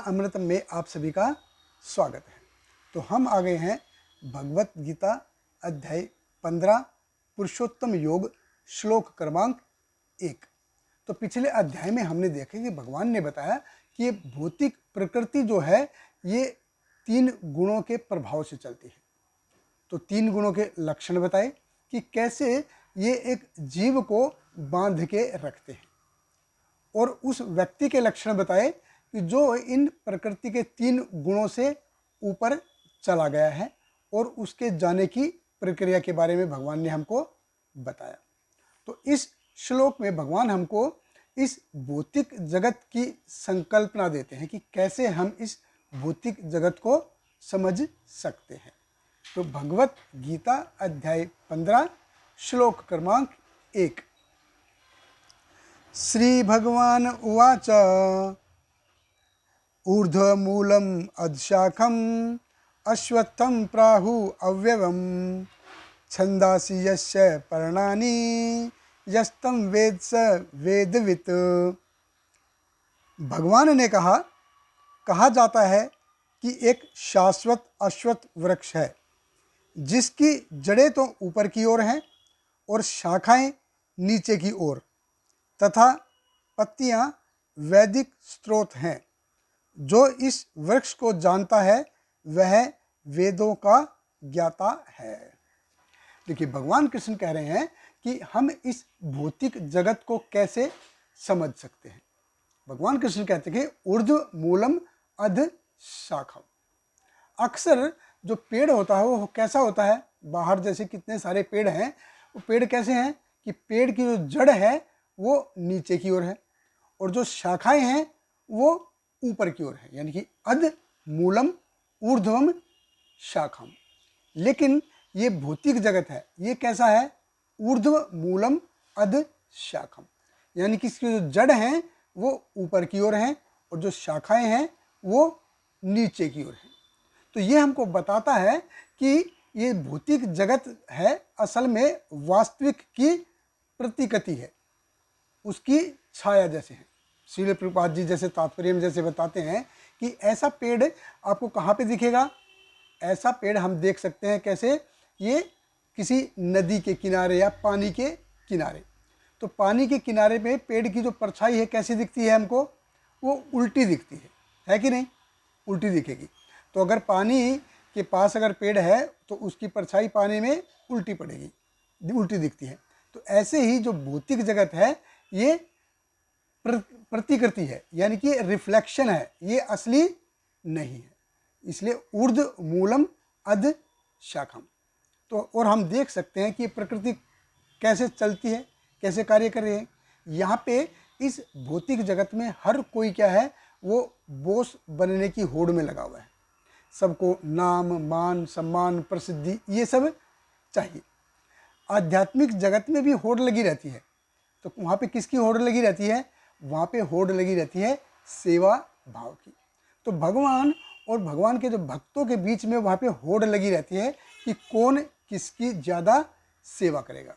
अमृतम में आप सभी का स्वागत है। तो हम आ गए हैं भगवत गीता अध्याय 15 पुरुषोत्तम योग श्लोक क्रमांक 1। तो पिछले अध्याय में हमने देखा कि भगवान ने बताया कि ये भौतिक प्रकृति जो है ये 3 गुणों के प्रभाव से चलती है। तो 3 गुणों के लक्षण बताए कि कैसे ये एक जीव को बांध के रखते हैं, और उस व्यक्ति के लक्षण बताए कि जो इन प्रकृति के 3 गुणों से ऊपर चला गया है, और उसके जाने की प्रक्रिया के बारे में भगवान ने हमको बताया। तो इस श्लोक में भगवान हमको इस भौतिक जगत की संकल्पना देते हैं कि कैसे हम इस भौतिक जगत को समझ सकते हैं। तो भगवत गीता अध्याय 15 श्लोक क्रमांक 1। श्री भगवान उवाच ऊर्ध्वमूलम् अधशाखम् अश्वत्थं प्राहु अव्ययम् छन्दांसि यस्य पर्णानि यस्तं वेद स वेदवित्। भगवान ने कहा जाता है कि एक शाश्वत अश्वत्थ वृक्ष है जिसकी जड़ें तो ऊपर की ओर हैं और शाखाएं नीचे की ओर, तथा पत्तियां वैदिक स्रोत हैं। जो इस वृक्ष को जानता है वह वेदों का ज्ञाता है। देखिए, भगवान कृष्ण कह रहे हैं कि हम इस भौतिक जगत को कैसे समझ सकते हैं। भगवान कृष्ण कहते हैं कि ऊर्ध्व मूलम अध शाखम। अक्सर जो पेड़ होता है वो कैसा होता है, बाहर जैसे कितने सारे पेड़ हैं, वो पेड़ कैसे हैं कि पेड़ की जो जड़ है वो नीचे की ओर है और जो शाखाएं हैं वो ऊपर की ओर है, यानी कि अध मूलम ऊर्ध्वम शाखम। लेकिन ये भौतिक जगत है, ये कैसा है, ऊर्ध्व मूलम अध शाखम, यानी कि इसकी जो जड़ हैं वो ऊपर की ओर हैं और जो शाखाएं हैं वो नीचे की ओर हैं। तो ये हमको बताता है कि ये भौतिक जगत है असल में वास्तविक की प्रतिकृति है, उसकी छाया जैसे है। श्रील प्रभुपाद जी जैसे तात्पर्य में जैसे बताते हैं कि ऐसा पेड़ आपको कहाँ पे दिखेगा, ऐसा पेड़ हम देख सकते हैं कैसे, ये किसी नदी के किनारे या पानी के किनारे। तो पानी के किनारे पे पेड़ की जो परछाई है कैसी दिखती है हमको, वो उल्टी दिखती है कि नहीं, उल्टी दिखेगी। तो अगर पानी के पास अगर पेड़ है तो उसकी परछाई पानी में उल्टी पड़ेगी, उल्टी दिखती है। तो ऐसे ही जो भौतिक जगत है ये प्रतिकृति है, यानी कि रिफ्लेक्शन है, ये असली नहीं है। इसलिए ऊर्ध्व मूलम अध शाखम। तो और हम देख सकते हैं कि प्रकृति कैसे चलती है, कैसे कार्य कर रही है। यहाँ पे इस भौतिक जगत में हर कोई क्या है, वो बॉस बनने की होड़ में लगा हुआ है। सबको नाम मान सम्मान प्रसिद्धि ये सब चाहिए। आध्यात्मिक जगत में भी होड़ लगी रहती है। तो वहाँ पे किसकी होड़ लगी रहती है, वहाँ पे होड़ लगी रहती है सेवा भाव की। तो भगवान और भगवान के जो भक्तों के बीच में वहाँ पे होड़ लगी रहती है कि कौन किसकी ज़्यादा सेवा करेगा।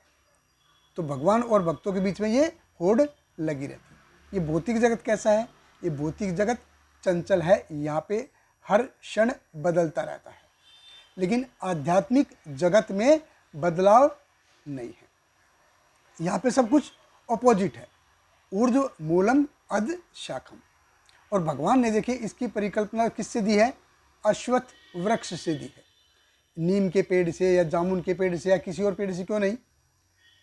तो भगवान और भक्तों के बीच में ये होड़ लगी रहती है। ये भौतिक जगत कैसा है, ये भौतिक जगत चंचल है, यहाँ पे हर क्षण बदलता रहता है। लेकिन आध्यात्मिक जगत में बदलाव नहीं है, यहाँ पे सब कुछ अपोजिट है, ऊर्ध्व मूलम अध शाखम। और भगवान ने देखिए इसकी परिकल्पना किससे दी है, अश्वत्थ वृक्ष से दी है। नीम के पेड़ से या जामुन के पेड़ से या किसी और पेड़ से क्यों नहीं।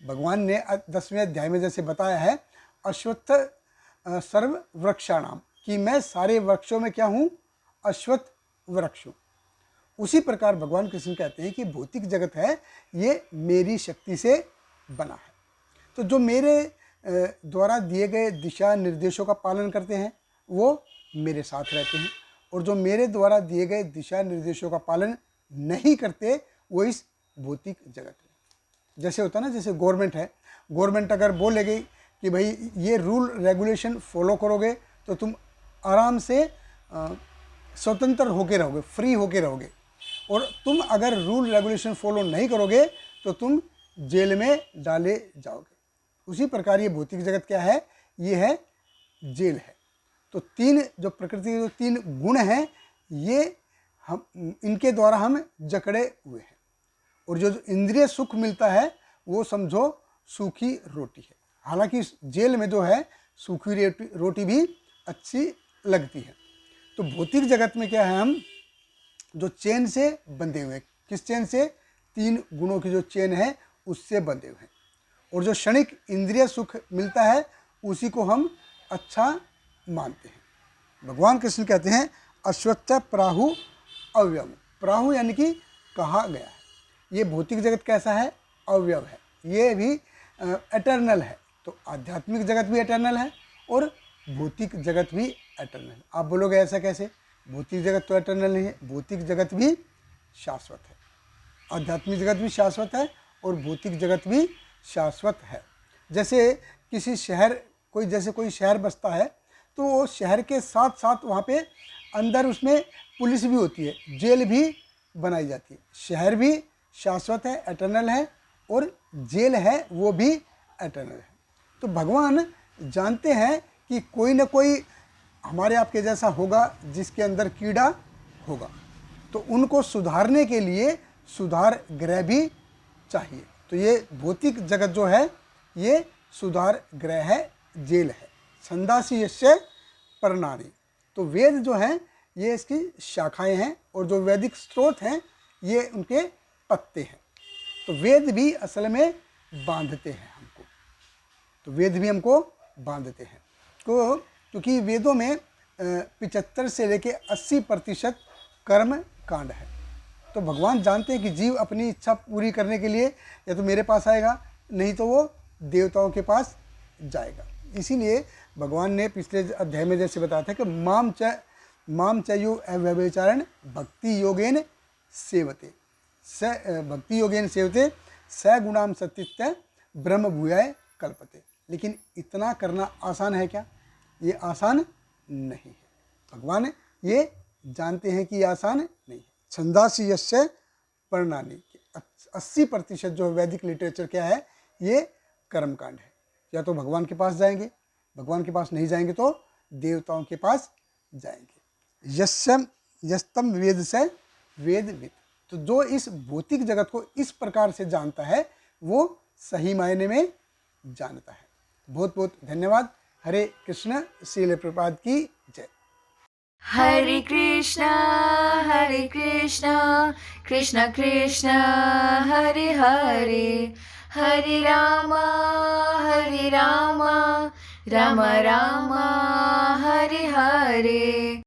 भगवान ने 10वें अध्याय में जैसे बताया है अश्वत्थ सर्व वृक्षाणाम, कि मैं सारे वृक्षों में क्या हूँ, अश्वत्थ वृक्ष हूँ। उसी प्रकार भगवान कृष्ण कहते हैं कि भौतिक जगत है ये मेरी शक्ति से बना है। तो जो मेरे द्वारा दिए गए दिशा निर्देशों का पालन करते हैं वो मेरे साथ रहते हैं, और जो मेरे द्वारा दिए गए दिशा निर्देशों का पालन नहीं करते वो इस भौतिक जगत है। जैसे होता है ना, जैसे गवर्नमेंट है, गवर्नमेंट अगर बोलेगी कि भाई ये रूल रेगुलेशन फॉलो करोगे तो तुम आराम से स्वतंत्र होके रहोगे, फ्री होके रहोगे, और तुम अगर रूल रेगुलेशन फॉलो नहीं करोगे तो तुम जेल में डाले जाओगे। उसी प्रकार ये भौतिक जगत क्या है, ये है जेल है। तो तीन जो प्रकृति के जो तीन गुण हैं, ये हम इनके द्वारा हम जकड़े हुए हैं। और जो इंद्रिय सुख मिलता है वो समझो सूखी रोटी है। हालांकि इस जेल में जो है सूखी रोटी भी अच्छी लगती है। तो भौतिक जगत में क्या है, हम जो चेन से बंधे हुए हैं। किस चेन से? तीन गुणों की जो चेन है उससे बंधे हुए हैं। और जो क्षणिक इंद्रिय सुख मिलता है उसी को हम अच्छा मानते हैं। भगवान कृष्ण कहते हैं अश्वत्थ प्राहु अव्यव। प्राहु यानी कि कहा गया है। ये भौतिक जगत कैसा है? अव्यव है, ये भी एटर्नल है। तो आध्यात्मिक जगत भी एटर्नल है और भौतिक जगत भी एटर्नल है। आप बोलोगे ऐसा कैसे? भौतिक जगत तो एटर्नल नहीं है, भौतिक जगत भी शाश्वत है। आध्यात्मिक जगत भी शाश्वत है और भौतिक जगत भी शाश्वत है। जैसे किसी शहर कोई शहर बसता है तो वो शहर के साथ साथ वहाँ पे अंदर उसमें पुलिस भी होती है, जेल भी बनाई जाती है। शहर भी शाश्वत है, एटर्नल है, और जेल है वो भी एटर्नल है। तो भगवान जानते हैं कि कोई ना कोई हमारे आपके जैसा होगा जिसके अंदर कीड़ा होगा, तो उनको सुधारने के लिए सुधार गृह भी चाहिए। तो ये भौतिक जगत जो है ये सुधार गृह है, जेल है। छंदासी यस्य परणानि। तो वेद जो हैं ये इसकी शाखाएं हैं और जो वैदिक स्रोत हैं ये उनके पत्ते हैं। तो वेद भी असल में बांधते हैं हमको। तो वेद भी हमको बांधते हैं क्योंकि वेदों में 75 से लेके 80% कर्म कांड है। तो भगवान जानते हैं कि जीव अपनी इच्छा पूरी करने के लिए या तो मेरे पास आएगा, नहीं तो वो देवताओं के पास जाएगा। इसीलिए भगवान ने पिछले अध्याय में जैसे बताया था कि माम च यो अव्यभिचारण भक्ति योगेन सेवते स गुणाम सत्य ब्रह्म भूयाय कल्पते। लेकिन इतना करना आसान है क्या? ये आसान नहीं है। भगवान ये जानते हैं कि ये आसान नहीं है। छंदासी यस्य परणानि, 80% जो वैदिक लिटरेचर क्या है ये कर्मकांड है। या तो भगवान के पास जाएंगे, भगवान के पास नहीं जाएंगे तो देवताओं के पास जाएंगे। यस्तम वेद से वेदविद। तो जो इस भौतिक जगत को इस प्रकार से जानता है वो सही मायने में जानता है। बहुत बहुत धन्यवाद। हरे कृष्ण। श्रील प्रभुपाद की जय। हरे कृष्णा कृष्ण कृष्ण हरे हरे, हरे रामा राम राम हरे हरे।